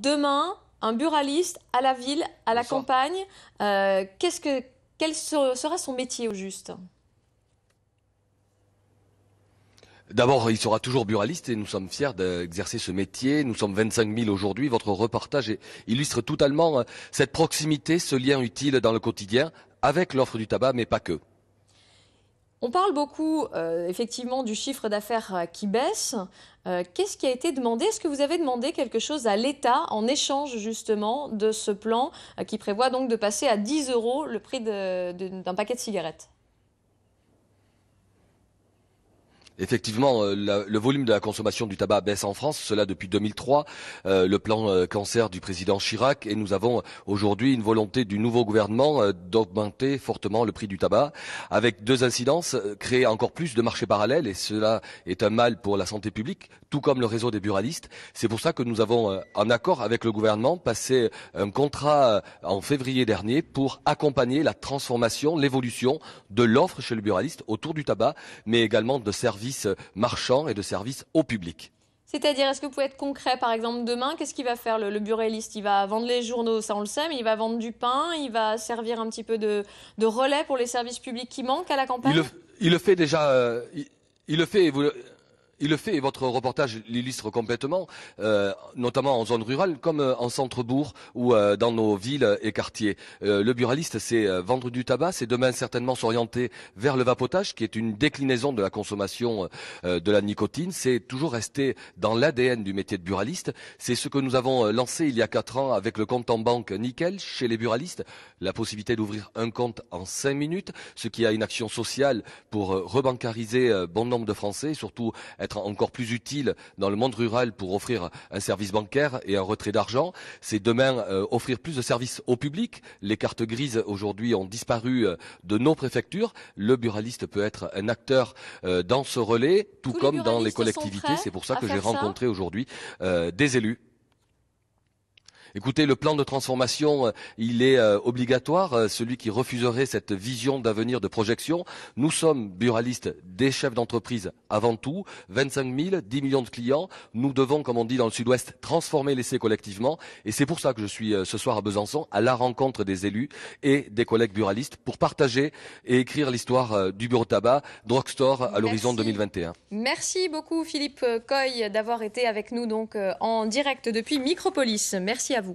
demain, un buraliste à la ville, à la Bonsoir. campagne, quel sera son métier au juste? D'abord, il sera toujours buraliste et nous sommes fiers d'exercer ce métier. Nous sommes 25 000 aujourd'hui. Votre reportage illustre totalement cette proximité, ce lien utile dans le quotidien avec l'offre du tabac, mais pas que. On parle beaucoup effectivement du chiffre d'affaires qui baisse. Qu'est-ce qui a été demandé? Est-ce que vous avez demandé quelque chose à l'État en échange justement de ce plan qui prévoit donc de passer à 10 € le prix d'un paquet de cigarettes? Effectivement, le volume de la consommation du tabac baisse en France, cela depuis 2003, le plan cancer du président Chirac, et nous avons aujourd'hui une volonté du nouveau gouvernement d'augmenter fortement le prix du tabac, avec deux incidences, créer encore plus de marchés parallèles, et cela est un mal pour la santé publique, tout comme le réseau des buralistes. C'est pour ça que nous avons, en accord avec le gouvernement, passé un contrat en février dernier pour accompagner la transformation, l'évolution de l'offre chez le buraliste autour du tabac, mais également de services marchands et de services au public. C'est-à-dire, est-ce que vous pouvez être concret, par exemple, demain, qu'est-ce qu'il va faire le buraliste? Il va vendre les journaux, ça on le sait, mais il va vendre du pain, il va servir un petit peu de relais pour les services publics qui manquent à la campagne? Il le fait déjà, il le fait, il le fait et votre reportage l'illustre complètement, notamment en zone rurale comme en centre-bourg ou dans nos villes et quartiers. Le buraliste, c'est vendre du tabac, c'est demain certainement s'orienter vers le vapotage, qui est une déclinaison de la consommation de la nicotine. C'est toujours rester dans l'ADN du métier de buraliste. C'est ce que nous avons lancé il y a 4 ans avec le compte en banque Nickel chez les buralistes, la possibilité d'ouvrir un compte en 5 minutes, ce qui a une action sociale pour rebancariser bon nombre de Français et surtout être encore plus utile dans le monde rural pour offrir un service bancaire et un retrait d'argent. C'est demain offrir plus de services au public. Les cartes grises aujourd'hui ont disparu de nos préfectures. Le buraliste peut être un acteur dans ce relais, tout Tous les comme dans les buralistes sont collectivités. prêts C'est pour ça à que j'ai faire ça? rencontré aujourd'hui des élus. Écoutez, le plan de transformation, il est obligatoire. Celui qui refuserait cette vision d'avenir de projection, nous sommes buralistes, des chefs d'entreprise avant tout, 25 000, 10 millions de clients. Nous devons, comme on dit dans le Sud-Ouest, transformer l'essai collectivement. Et c'est pour ça que je suis ce soir à Besançon, à la rencontre des élus et des collègues buralistes, pour partager et écrire l'histoire du bureau tabac, drugstore à l'horizon Merci. 2021. Merci beaucoup Philippe Coy d'avoir été avec nous donc en direct depuis Micropolis. Merci à vous.